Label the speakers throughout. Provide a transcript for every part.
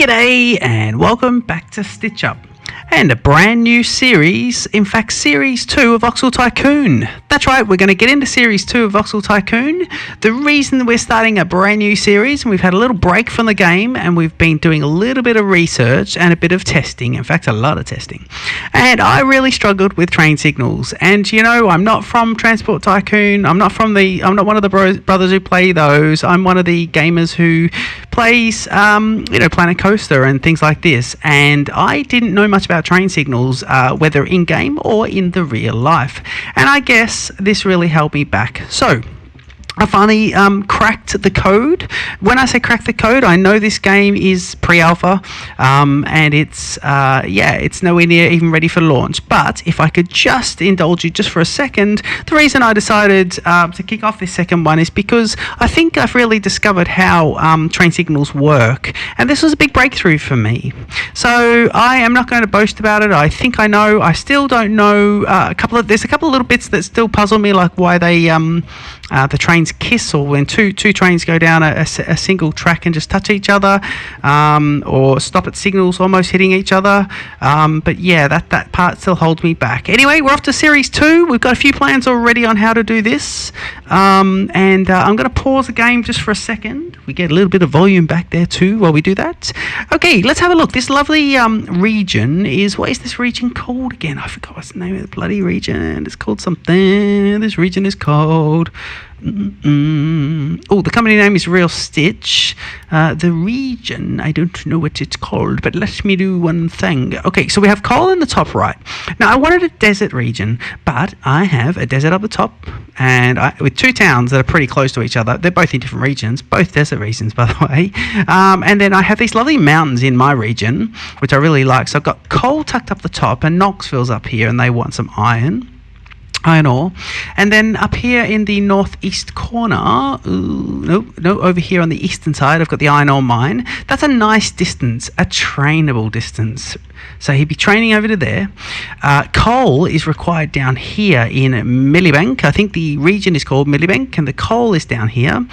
Speaker 1: G'day and welcome back to Stitch Up and a brand new series, in fact series 2 of Voxel Tycoon. That's right, we're going to get into series 2 of Voxel Tycoon. The reason we're starting a brand new series, and we've had a little break from the game and we've been doing a little bit of research and a bit of testing, in fact a lot of testing. And I really struggled with train signals, and you know, I'm not from Transport Tycoon, I'm not one of the brothers who play those. I'm one of the gamers who plays Planet Coaster and things like this, and I didn't know much about train signals, whether in game or in the real life, and I guess this really held me back. So I finally cracked the code. When I say crack the code, I know this game is pre-alpha, and it's nowhere near even ready for launch. But if I could just indulge you just for a second, the reason I decided to kick off this second one is because I think I've really discovered how train signals work, and this was a big breakthrough for me. So I am not going to boast about it. I think I know. I still don't know. There's a couple of little bits that still puzzle me, like why they the trains kiss, or when two trains go down a single track and just touch each other, or stop at signals almost hitting each other. But yeah, that part still holds me back. Anyway, we're off to series 2. We've got a few plans already on how to do this, and I'm going to pause the game just for a second. We get a little bit of volume back there too while we do that. Okay, let's have a look. This lovely region is, what is this region called again? I forgot what's the name of the bloody region. It's called something. This region is called... Oh, the company name is Real Stitch. The region, I don't know what it's called, but let me do one thing. Okay, so we have coal in the top right. Now, I wanted a desert region, but I have a desert up the top, and with two towns that are pretty close to each other. They're both in different regions, both desert regions, by the way. And then I have these lovely mountains in my region, which I really like. So I've got coal tucked up the top, and Knoxville's up here, and they want some iron ore. And then up here in the northeast corner, over here on the eastern side, I've got the iron ore mine. That's a nice distance, a trainable distance. So he'd be training over to there. Coal is required down here in Milbank. I think the region is called Milbank, and the coal is down here.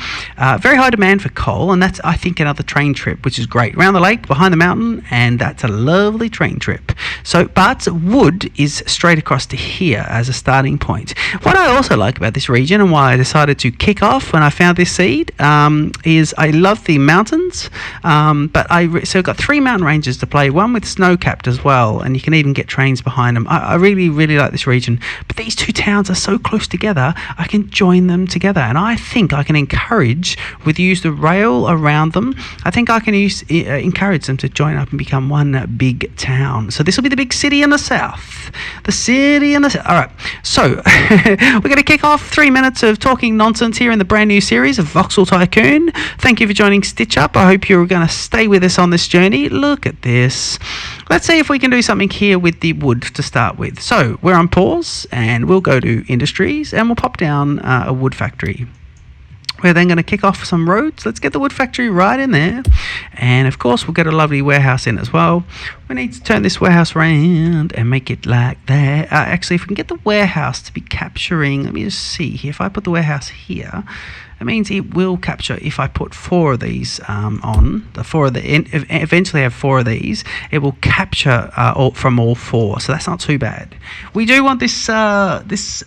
Speaker 1: Very high demand for coal, and that's, I think, another train trip, which is great. Around the lake, behind the mountain, and that's a lovely train trip. So, but wood is straight across to here as a starting point. What I also like about this region, and why I decided to kick off when I found this seed, is I love the mountains, but so I've got 3 mountain ranges to play, one with snow-capped as well, and you can even get trains behind them. I really, really like this region, but these two towns are so close together, I can join them together, and I think I can use the rail around them. I think I can encourage them to join up and become one big town. So this will be the big city in the south. The city in the south. All right, so we're going to kick off 3 minutes of talking nonsense here in the brand new series of Voxel Tycoon. Thank you for joining Stitch Up. I hope you're going to stay with us on this journey. Look at this. Let's see if we can do something here with the wood to start with. So we're on pause, and we'll go to industries, and we'll pop down a wood factory. We're then going to kick off some roads. Let's get the wood factory right in there. And of course, we'll get a lovely warehouse in as well. We need to turn this warehouse around and make it like that. Actually, if we can get the warehouse to be capturing, let me just see here. If I put the warehouse here, it means it will capture, if I put 4 of these eventually have 4 of these, it will capture from all 4, so that's not too bad. We do want this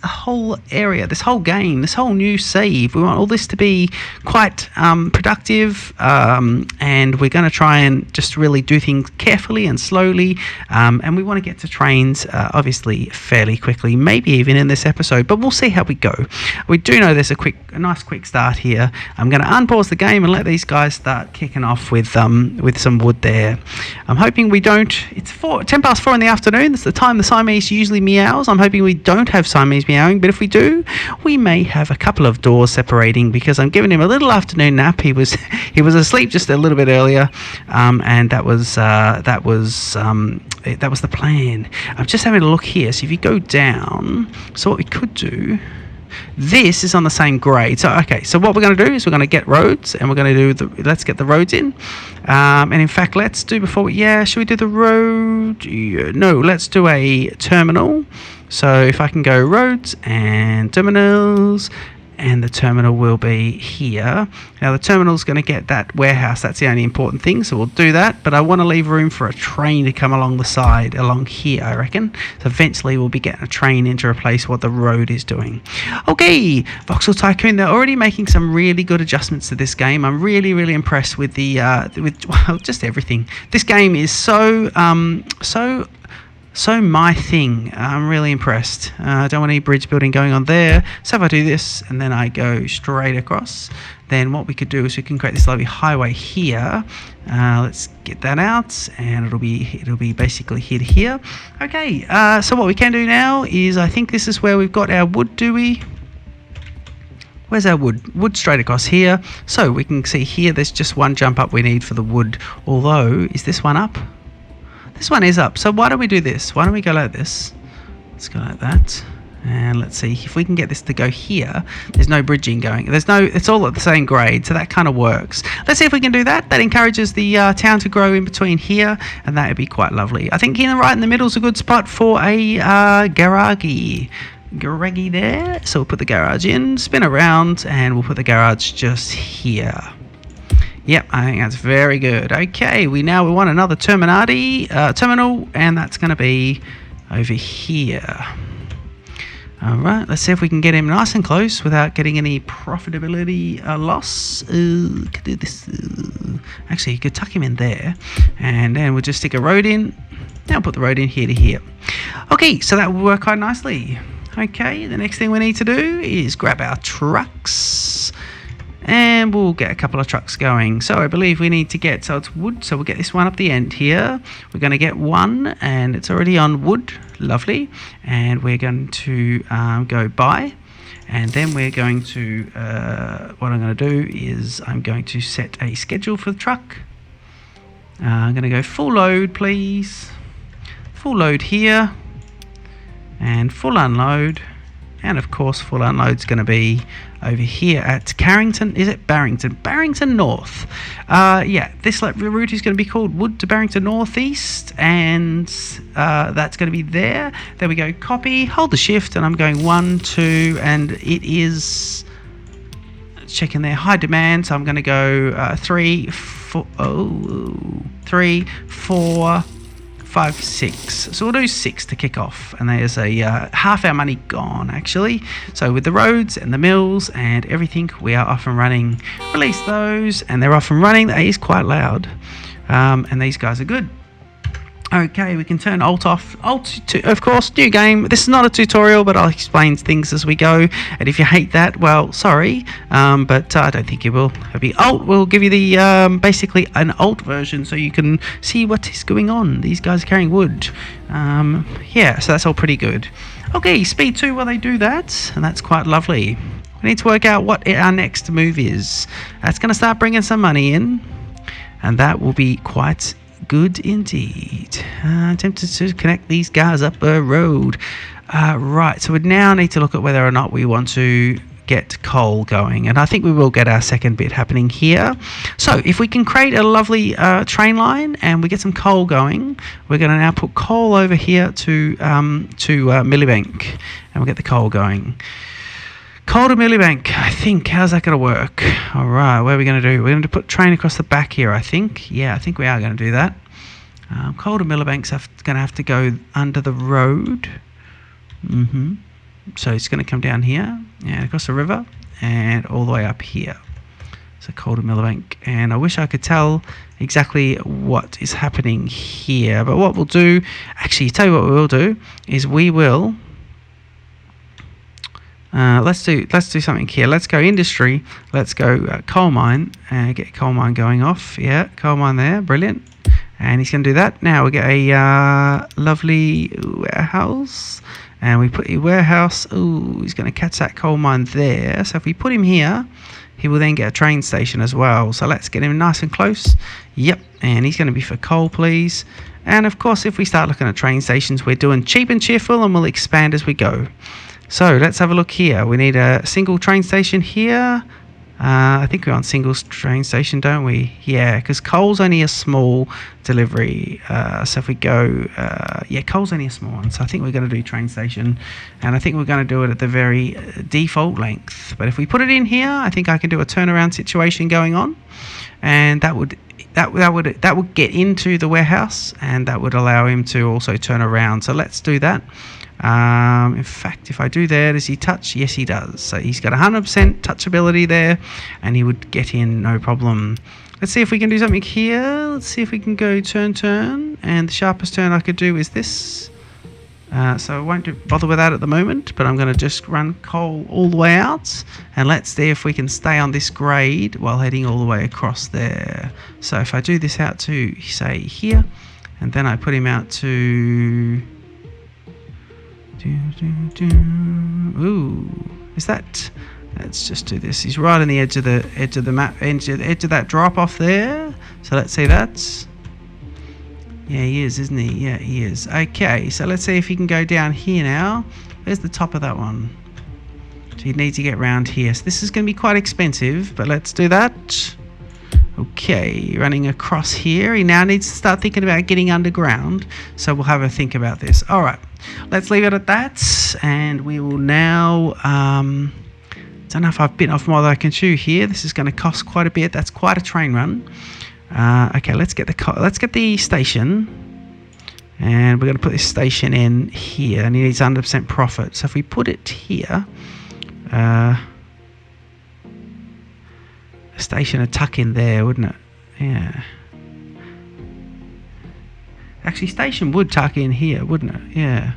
Speaker 1: whole area, this whole game, this whole new save, we want all this to be quite productive, and we're going to try and just really do things carefully and slowly, and we want to get to trains obviously fairly quickly, maybe even in this episode, but we'll see how we go. We do know there's a nice quick start here. I'm going to unpause the game and let these guys start kicking off with some wood there. I'm hoping we don't. It's 10 past 4 in the afternoon. That's the time the Siamese usually meows. I'm hoping we don't have Siamese meowing, but if we do, we may have a couple of doors separating, because I'm giving him a little afternoon nap. He was asleep just a little bit earlier, and that was the plan. I'm just having a look here. So if you go down, so what we could do. This is on the same grade. So okay, so what we're going to do is we're going to get roads, and we're going to do let's get the roads in. And in fact, let's do should we do the road? No, let's do a terminal. So if I can go roads and terminals, and the terminal will be here. Now the terminal's going to get that warehouse. That's the only important thing, so we'll do that. But I want to leave room for a train to come along the side, along here, I reckon. So eventually we'll be getting a train in to replace what the road is doing. Okay, Voxel Tycoon, they're already making some really good adjustments to this game. I'm really, really impressed with the well, just everything. This game is so my thing. I'm really impressed. I don't want any bridge building going on there. So if I do this and then I go straight across, then what we could do is we can create this lovely highway here. Let's get that out, and it'll be basically here to here. Okay, so what we can do now is, I think this is where we've got our wood, do we? Where's our wood? Wood straight across here. So we can see here there's just one jump up we need for the wood. Although, is this one up? This one is up. So why don't we do this? Why don't we go like this? Let's go like that. And let's see if we can get this to go here. There's no bridging going. It's all at the same grade, so that kind of works. Let's see if we can do that. That encourages the town to grow in between here, and that would be quite lovely. I think right in the middle is a good spot for a garage there. So we'll put the garage in, spin around, and we'll put the garage just here. Yep, I think that's very good. Okay, we want another terminal, and that's going to be over here. Alright, let's see if we can get him nice and close without getting any profitability loss. Could do this. Actually, you could tuck him in there, and then we'll just stick a road in. Now put the road in here to here. Okay, so that will work quite nicely. Okay, the next thing we need to do is grab our trucks, and we'll get a couple of trucks going. So I believe we need to get, so it's wood, so we'll get this one up the end here. We're going to get one, and it's already on wood. Lovely. And we're going to go buy, and then we're going to, what I'm going to do is I'm going to set a schedule for the truck. I'm going to go full load, please. Full load here, and full unload. And of course, full unload's going to be over here at Carrington. Is it Barrington? Barrington North. Yeah, this route is going to be called Wood to Barrington Northeast, and that's going to be there. There we go. Copy. Hold the shift, and I'm going 1, 2, and it is checking there. High demand. So I'm going to go 3, 4. 3, 4. 5, 6. So we'll do 6 to kick off, and there's a half our money gone actually. So with the roads and the mills and everything, we are off and running. Release those, and they're off and running. That is quite loud, and these guys are good. Okay, we can turn Alt off. Alt to, of course, new game. This is not a tutorial, but I'll explain things as we go. And if you hate that, well, sorry, but I don't think you will. It'll be Alt will give you the basically an Alt version, so you can see what is going on. These guys are carrying wood. Yeah, so that's all pretty good. Okay, speed 2 while they do that, and that's quite lovely. We need to work out what our next move is. That's going to start bringing some money in, and that will be quite good indeed. Tempted to connect these guys up a road. Right, so we now need to look at whether or not we want to get coal going, and I think we will get our second bit happening here. So if we can create a lovely train line and we get some coal going, we're going to now put coal over here to Millbank, and we'll get the coal going. Coal to Millbank, I think. How's that going to work? All right, what are we going to do? We're going to put train across the back here, I think. Yeah, I think we are going to do that. Coal to Millbank's going to have to go under the road. So it's going to come down here and across the river and all the way up here. So coal to Millbank. And I wish I could tell exactly what is happening here. But what we'll do, actually, tell you what we will do, is we will... let's do something here. Let's go industry. Let's go coal mine and get coal mine going off. Yeah, coal mine there, brilliant. And he's going to do that. Now we get a lovely warehouse, and we put a warehouse. Ooh, he's going to catch that coal mine there. So if we put him here, he will then get a train station as well. So let's get him nice and close. Yep, and he's going to be for coal, please. And of course, if we start looking at train stations, we're doing cheap and cheerful, and we'll expand as we go. So let's have a look here. We need a single train station here. I think we're on single train station, don't we? Yeah, because coal's only a small delivery. So if we go, yeah, coal's only a small one. So I think we're going to do train station, and I think we're going to do it at the very default length. But if we put it in here, I think I can do a turnaround situation going on, and that would get into the warehouse, and that would allow him to also turn around. So let's do that. In fact, if I do there, does he touch? Yes, he does. So he's got 100% touchability there, and he would get in no problem. Let's see if we can do something here. Let's see if we can go turn, and the sharpest turn I could do is this. So I won't bother with that at the moment, but I'm going to just run coal all the way out, and let's see if we can stay on this grade while heading all the way across there. So if I do this out to, say, here, and then I put him out to... Ooh, is that? Let's just do this. He's right on the edge of the map, edge of that drop off there. So let's see that. Yeah, he is, isn't he? Yeah, he is. Okay, so let's see if he can go down here now. Where's the top of that one? So he'd need to get round here. So this is going to be quite expensive, but let's do that. Okay, running across here. He now needs to start thinking about getting underground. So we'll have a think about this. All right, let's leave it at that. And we will now... don't know if I've bitten off more than I can chew here. This is going to cost quite a bit. That's quite a train run. Okay, let's get the station. And we're going to put this station in here. And he needs 100% profit. So if we put it here... station would tuck in there, wouldn't it? Yeah. Actually, station would tuck in here, wouldn't it? Yeah.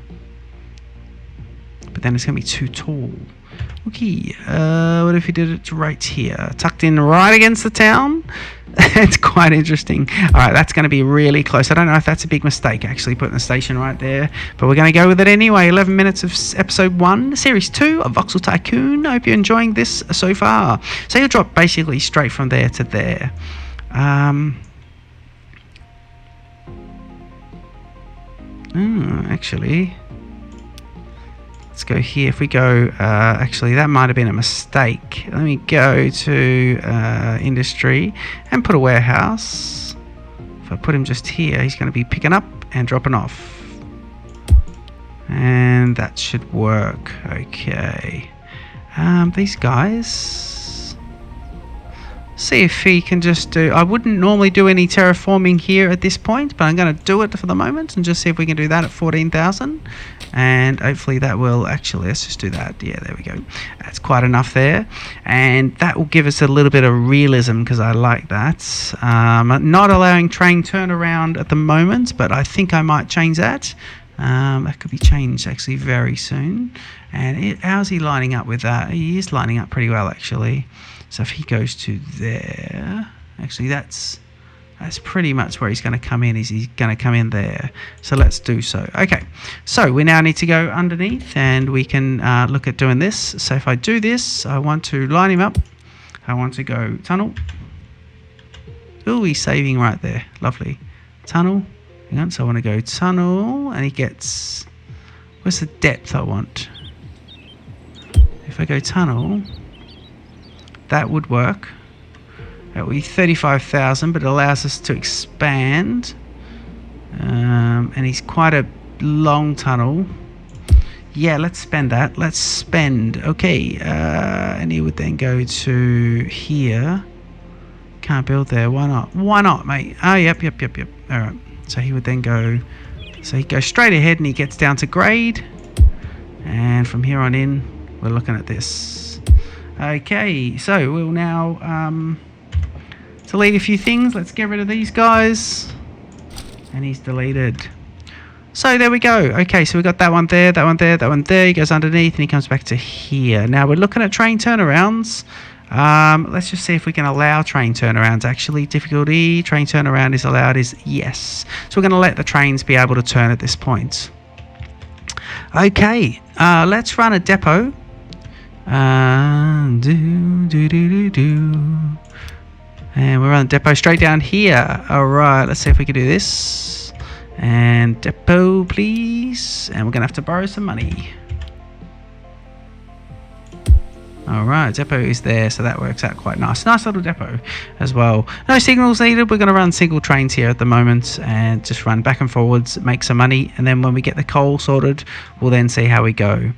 Speaker 1: But then it's going to be too tall. Okay. What if we did it right here? Tucked in right against the town? It's quite interesting. Alright, that's going to be really close. I don't know if that's a big mistake, actually, putting the station right there. But we're going to go with it anyway. 11 minutes of episode 1, series 2 of Voxel Tycoon. I hope you're enjoying this so far. So you'll drop basically straight from there to there. Actually... Let's go here. If we go, actually, that might have been a mistake. Let me go to industry and put a warehouse. If I put him just here, he's going to be picking up and dropping off. And that should work. Okay. These guys... See if he can just do... I wouldn't normally do any terraforming here at this point, but I'm going to do it for the moment and just see if we can do that at 14,000. And hopefully that will... Actually, let's just do that. Yeah, there we go. That's quite enough there. And that will give us a little bit of realism, because I like that. Not allowing train turnaround at the moment, but I think I might change that. That could be changed actually very soon. And how's he lining up with that? He is lining up pretty well, actually. So if he goes to there, actually that's pretty much where he's going to come in. He's going to come in there. So let's do so. Okay, so we now need to go underneath, and we can look at doing this. So if I do this, I want to line him up. I want to go tunnel. Oh, he's saving right there. Lovely. Tunnel. Hang on, so I want to go tunnel, and he gets... Where's the depth I want? If I go tunnel... That would work. That would be 35,000, but it allows us to expand. And he's quite a long tunnel. Yeah, let's spend that. Let's spend. Okay. And he would then go to here. Can't build there. Why not? Why not, mate? Oh, yep. All right. So he would then go... So he goes straight ahead and he gets down to grade. And from here on in, we're looking at this. Okay, so we'll now delete a few things. Let's get rid of these guys. And he's deleted. So there we go. Okay, so we got that one there, that one there, that one there. He goes underneath and he comes back to here. Now we're looking at train turnarounds. Let's just see if we can allow train turnarounds. Actually, difficulty, train turnaround is allowed is yes. So we're going to let the trains be able to turn at this point. Okay, let's run a depot. And we're on the depot straight down here. Alright, let's see if we can do this. And depot, please. And we're going to have to borrow some money. All right, depot is there, so that works out quite nice. Nice little depot as well. No signals needed. We're going to run single trains here at the moment and just run back and forwards, make some money, and then when we get the coal sorted, we'll then see how we go.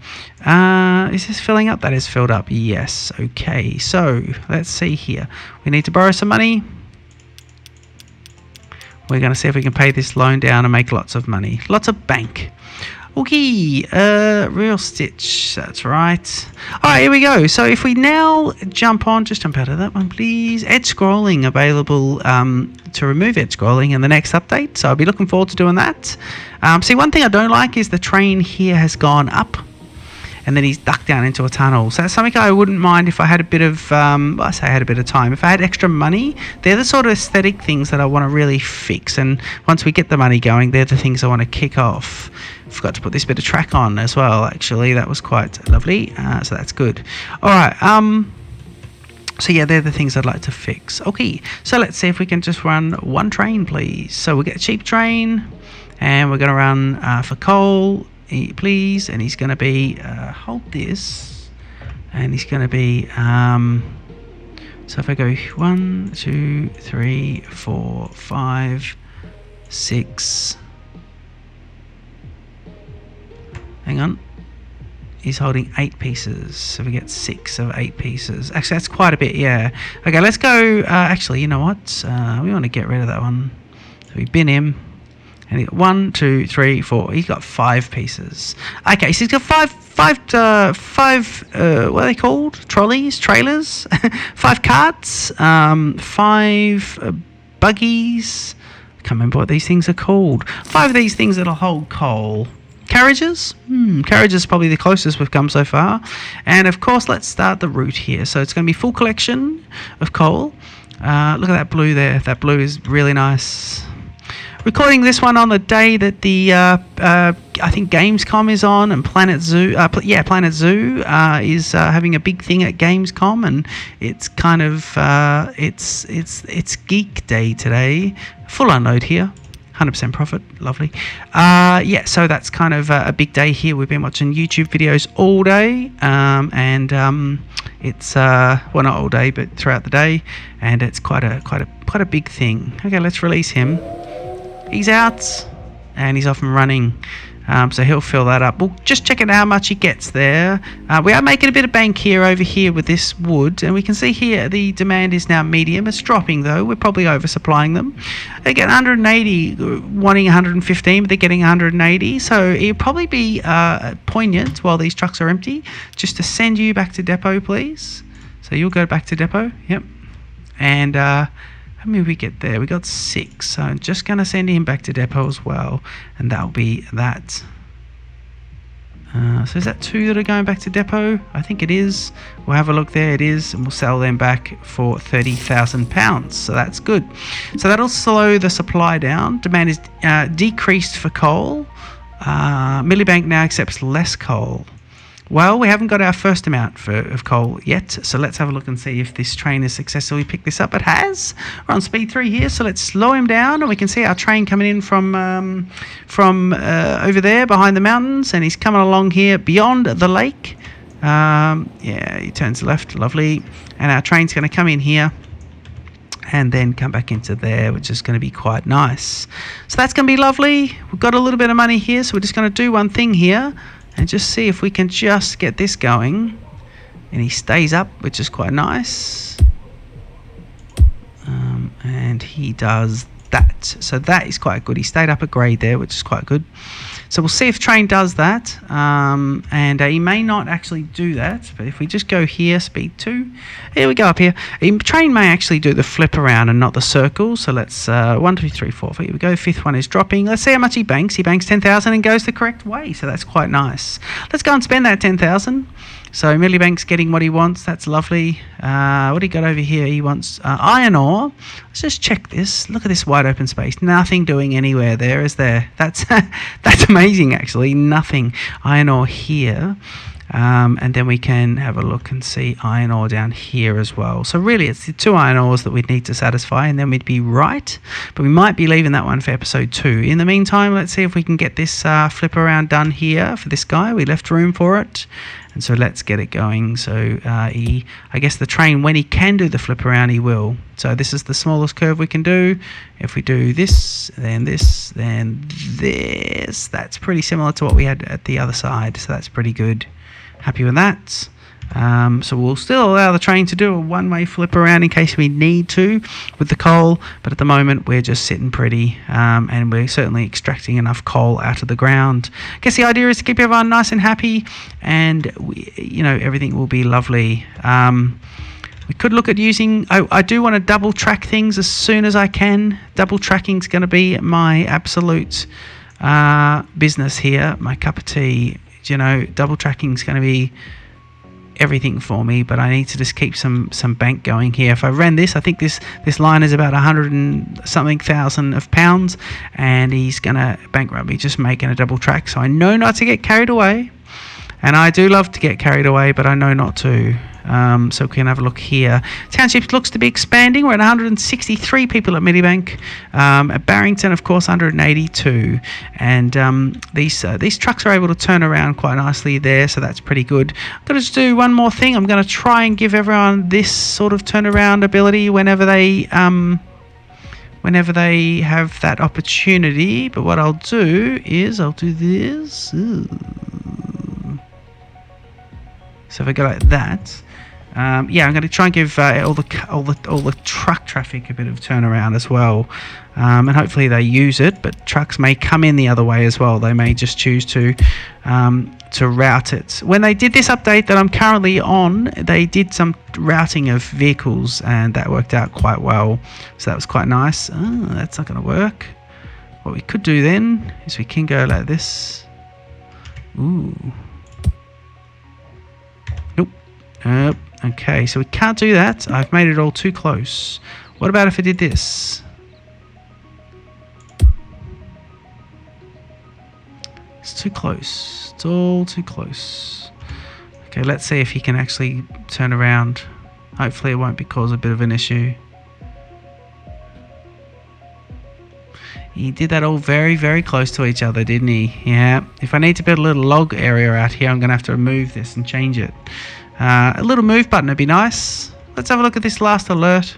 Speaker 1: Is this filling up? That is filled up. Yes. Okay, so let's see here. We need to borrow some money. We're going to see if we can pay this loan down and make lots of money. Lots of bank. Okay, real stitch, that's right. Alright, here we go. So if we now jump out of that one, please. Edge scrolling available to remove edge scrolling in the next update. So I'll be looking forward to doing that. See, one thing I don't like is the train here has gone up and then he's ducked down into a tunnel. So that's something I wouldn't mind if I had a bit of, I say I had a bit of time. If I had extra money, they're the sort of aesthetic things that I want to really fix. And once we get the money going, they're the things I want to kick off. Forgot to put this bit of track on as well, actually. That was quite lovely. So that's good. All right. So yeah, they're the things I'd like to fix. Okay, so let's see if we can just run one train, please. So we'll get a cheap train, and we're going to run for coal, please. And he's going to be, hold this, and he's going to be, so if I go 1, 2, 3, 4, 5, 6, hang on, he's holding 8 pieces, so we get 6 of 8 pieces. Actually, that's quite a bit, yeah. Okay, let's go, actually, you know what, we want to get rid of that one. So we bin him, and he got 1, 2, 3, 4, he's got 5 pieces. Okay, so he's got five what are they called? Trailers? 5 carts, 5 buggies. I can't remember what these things are called. 5 of these things that'll hold coal. Carriages? Carriages is probably the closest we've come so far. And of course, let's start the route here. So it's going to be full collection of coal. Look at that blue there. That blue is really nice. Recording this one on the day that the I think Gamescom is on, and Planet Zoo. Planet Zoo is having a big thing at Gamescom, and it's kind of it's Geek Day today. Full unload here. 100% profit, lovely. Yeah, so that's kind of a big day here. We've been watching YouTube videos all day, and it's well, not all day, but throughout the day, and it's quite a big thing. Okay, let's release him. He's out, and he's off and running. So he'll fill that up. We'll just check out how much he gets there. We are making a bit of bank here over here with this wood, and we can see here the demand is now medium. It's dropping though. We're probably oversupplying them. They get 180, wanting 115, but they're getting 180. So it'll probably be poignant while these trucks are empty, just to send you back to depot, please. So you'll go back to depot. Yep. And how many we get there? We got 6, so I'm just going to send him back to depot as well, and that'll be that. So is that 2 that are going back to depot? I think it is. We'll have a look there. It is, and we'll sell them back for £30,000. So that's good. So that'll slow the supply down. Demand is decreased for coal. Millibank now accepts less coal. Well, we haven't got our first amount of coal yet, so let's have a look and see if this train has successfully picked this up. It has. We're on speed 3 here, so let's slow him down, and we can see our train coming in from over there behind the mountains, and he's coming along here beyond the lake. Yeah, he turns left, lovely, and our train's going to come in here and then come back into there, which is going to be quite nice. So that's going to be lovely. We've got a little bit of money here, so we're just going to do one thing here and just see if we can just get this going. And he stays up, which is quite nice. And he does that. So that is quite good. He stayed up a grade there, which is quite good. So we'll see if train does that. And he may not actually do that. But if we just go here, speed 2. Here we go up here. Train may actually do the flip around and not the circle. So let's 1, 2, 3, 4. Here we go. 5th one is dropping. Let's see how much he banks. He banks 10,000 and goes the correct way. So that's quite nice. Let's go and spend that 10,000. So Millibank's getting what he wants. That's lovely. What do he got over here? He wants iron ore. Let's just check this. Look at this wide open space. Nothing doing anywhere there, is there? That's that's amazing, actually. Nothing. Iron ore here. and then we can have a look and see iron ore down here as well. So really it's the 2 iron ores that we'd need to satisfy, and then we'd be right, but we might be leaving that one for episode 2. In the meantime, let's see if we can get this flip around done here for this guy. We left room for it, and so let's get it going. So I guess the train, when he can do the flip around, he will. So this is the smallest curve we can do. If we do this, then this, then this, that's pretty similar to what we had at the other side, so that's pretty good. Happy with that. So we'll still allow the train to do a one-way flip around in case we need to with the coal, but at the moment we're just sitting pretty, and we're certainly extracting enough coal out of the ground. I guess the idea is to keep everyone nice and happy, and everything will be lovely. We could look at using, I do want to double track things as soon as I can. Double tracking is going to be my absolute business here, my cup of tea. Double tracking is going to be everything for me, but I need to just keep some bank going here. If I ran this, I think this line is about 100 and something thousand of pounds, and he's going to bankrupt me just making a double track. So I know not to get carried away, and I do love to get carried away, but I know not to. So we can have a look here. Township looks to be expanding. We're at 163 people at Medibank. At Barrington, of course, 182. And these trucks are able to turn around quite nicely there, so that's pretty good. I'm going to just do one more thing. I'm going to try and give everyone this sort of turnaround ability whenever they have that opportunity. But what I'll do is I'll do this. Ooh. So if I go like that, I'm going to try and give all the truck traffic a bit of turnaround as well, and hopefully they use it. But trucks may come in the other way as well. They may just choose to route it. When they did this update that I'm currently on, they did some routing of vehicles, and that worked out quite well. So that was quite nice. Oh, that's not going to work. What we could do then is we can go like this. Ooh. Nope. Okay, so we can't do that. I've made it all too close. What about if I did this? It's too close. It's all too close. Okay, let's see if he can actually turn around. Hopefully it won't cause a bit of an issue. He did that all very, very close to each other, didn't he? Yeah. If I need to build a little log area out here, I'm going to have to remove this and change it. A little move button would be nice. Let's have a look at this last alert.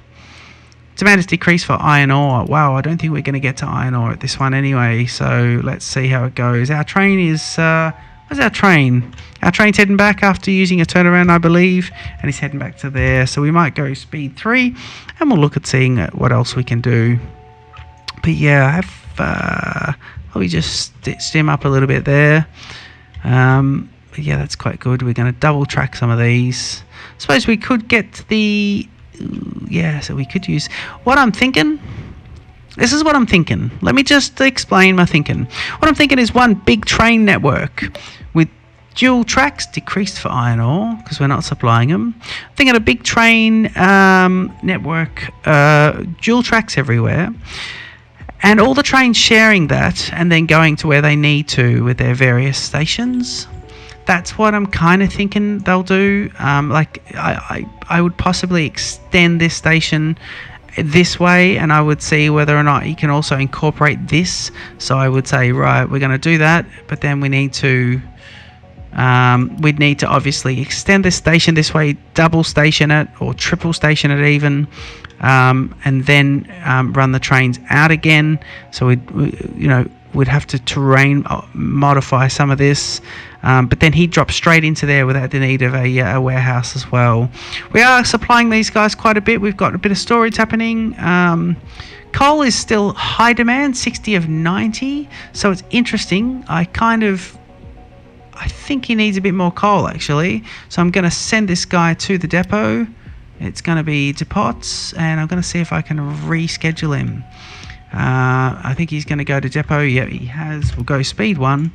Speaker 1: Demand has decreased for iron ore. Wow, I don't think we're going to get to iron ore at this one anyway. So let's see how it goes. Our train is... where's our train? Our train's heading back after using a turnaround, I believe. And it's heading back to there. So we might go speed 3. And we'll look at seeing what else we can do. But yeah, I have... probably just stitched him up a little bit there. Yeah, that's quite good. We're going to double track some of these. I suppose we could get the... Yeah, so we could use... What I'm thinking... This is what I'm thinking. Let me just explain my thinking. What I'm thinking is one big train network with dual tracks, decreased for iron ore because we're not supplying them. I'm thinking a big train network, dual tracks everywhere. And all the trains sharing that and then going to where they need to with their various stations. That's what I'm kind of thinking they'll do. I would possibly extend this station this way, and I would see whether or not you can also incorporate this. So I would say, right, we're going to do that, but then we need to we'd need to obviously extend this station this way, double station it or triple station it even, and then run the trains out again. So we'd have to terrain modify some of this, but then he'd drop straight into there without the need of a warehouse as well. We are supplying these guys quite a bit. We've got a bit of storage happening. Coal is still high demand, 60 of 90, so it's interesting. I think he needs a bit more coal actually, so I'm going to send this guy to the depot. It's going to be depots, and I'm going to see if I can reschedule him. I think he's going to go to depot. Yeah, he has. We'll go speed 1,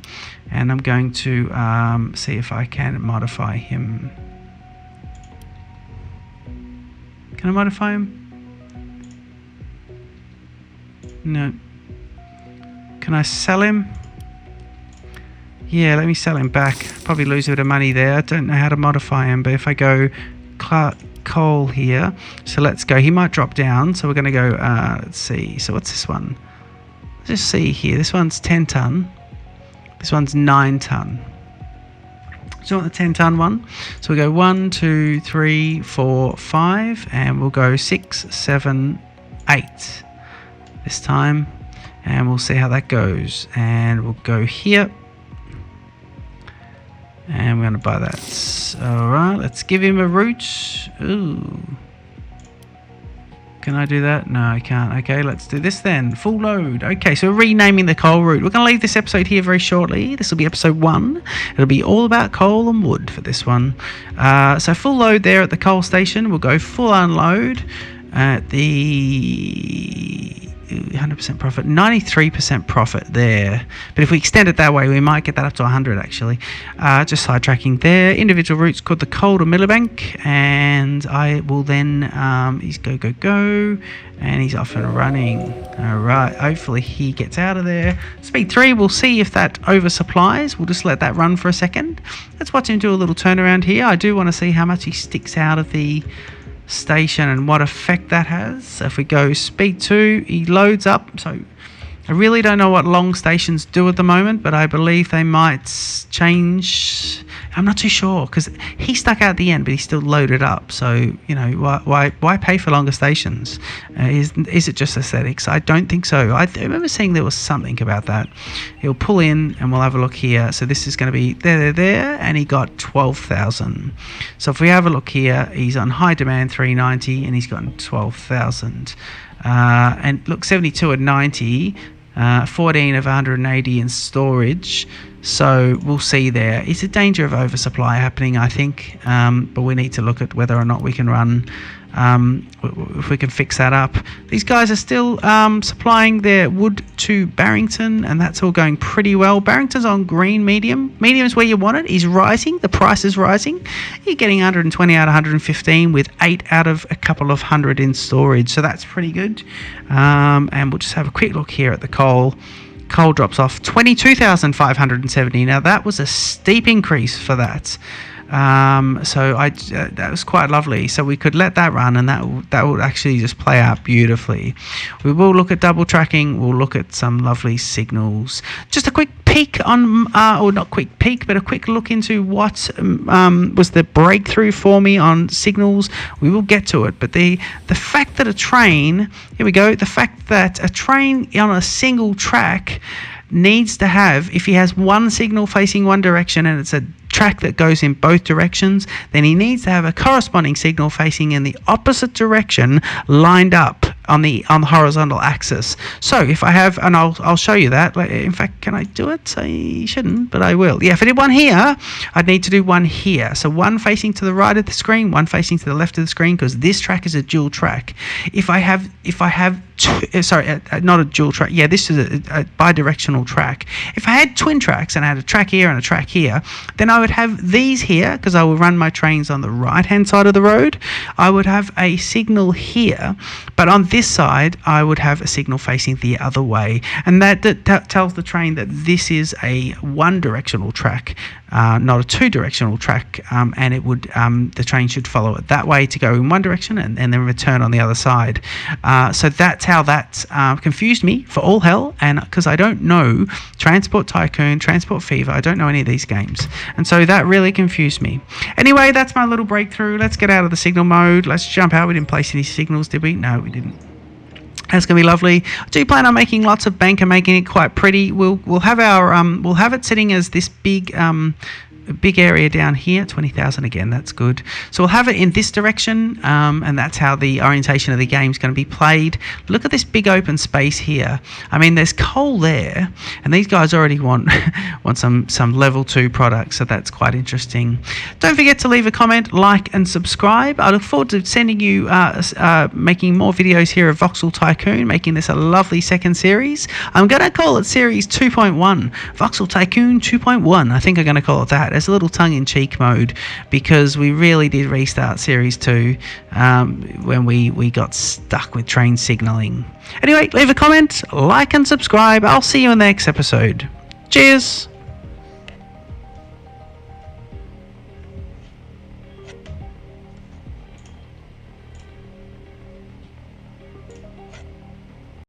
Speaker 1: and I'm going to see if I can modify him. Can I modify him? No. Can I sell him? Yeah, let me sell him back. Probably lose a bit of money there. I don't know how to modify him, but if I go coal here, so let's go. He might drop down, so we're going to go, let's see. So what's this one? Let's just see here. This one's 10 ton. This one's 9 ton. So you want the 10 ton one? So we go 1, 2, 3, 4, 5, and we'll go 6, 7, 8 this time, and we'll see how that goes. And we'll go here, and we're going to buy that. All right, let's give him a route. Ooh. Can I do that? No, I can't. Okay, let's do this then. Full load. Okay, so renaming the coal route. We're going to leave this episode here very shortly. This will be episode 1. It'll be all about coal and wood for this one. So full load there at the coal station. We'll go full unload at the 100% profit, 93% profit there. But if we extend it that way, we might get that up to 100 actually. Just sidetracking there. Individual routes called the coal to Millbank, and I will then he's go, and he's off and running. All right, hopefully he gets out of there. Speed 3, we'll see if that oversupplies. We'll just let that run for a second. Let's watch him do a little turnaround here. I do want to see how much he sticks out of the station and what effect that has. So if we go speed 2, he loads up. So I really don't know what long stations do at the moment, but I believe they might change. I'm not too sure because he stuck out at the end, but he still loaded up. So you know, why pay for longer stations? Is it just aesthetics? I don't think so. I remember seeing there was something about that. He'll pull in, and we'll have a look here. So this is going to be there, and he got 12,000. So if we have a look here, he's on high demand 390, and he's gotten 12,000. And look, 72 at 90. 14 of 180 in storage, so we'll see there. It's a danger of oversupply happening, I think, but we need to look at whether or not we can run, if we can fix that up. These guys are still supplying their wood to Barrington, and that's all going pretty well. Barrington's on green medium. Medium is where you want it. He's rising. The price is rising. You're getting 120 out of 115 with 8 out of a couple of hundred in storage, so that's pretty good. And we'll just have a quick look here at the coal. Coal drops off 22,570. Now that was a steep increase for that. So that was quite lovely. So we could let that run, and that would actually just play out beautifully. We will look at double tracking. We'll look at some lovely signals. Just a quick peek on, or not quick peek, but a quick look into what was the breakthrough for me on signals. We will get to it, but the fact that a train, here we go, the fact that a train on a single track needs to have, if he has one signal facing one direction and it's a track that goes in both directions, then he needs to have a corresponding signal facing in the opposite direction lined up on the horizontal axis. So if I have, and I'll show you that. In fact, can I do it? I shouldn't, but I will. Yeah, if I did one here, I'd need to do one here. So one facing to the right of the screen, one facing to the left of the screen, because this track is a dual track. If I have two, sorry, not a dual track. Yeah, this is a bidirectional track. If I had twin tracks and I had a track here and a track here, then I would have these here, because I will run my trains on the right hand side of the road. I would have a signal here, but on this side I would have a signal facing the other way, and that tells the train that this is a one directional track, not a two directional track, and it would the train should follow it that way to go in one direction and then return on the other side. So that's how that confused me for all hell, and because I don't know Transport Tycoon, Transport Fever, I don't know any of these games, and so that really confused me. Anyway, that's my little breakthrough. Let's get out of the signal mode. Let's jump out. We didn't place any signals, did we? No, we didn't. That's gonna be lovely. I do plan on making lots of bank and making it quite pretty. We'll have our we'll have it sitting as this big area down here, 20,000 again, that's good. So we'll have it in this direction, and that's how the orientation of the game is going to be played. Look at this big open space here. I mean, there's coal there, and these guys already want some level 2 products, so that's quite interesting. Don't forget to leave a comment, like and subscribe. I look forward to sending you making more videos here of Voxel Tycoon, making this a lovely second series. I'm going to call it series 2.1, Voxel Tycoon 2.1. I think I'm going to call it that. As a little tongue-in-cheek mode, because we really did restart series 2 when we got stuck with train signalling. Anyway, leave a comment, like and subscribe. I'll see you in the next episode. Cheers.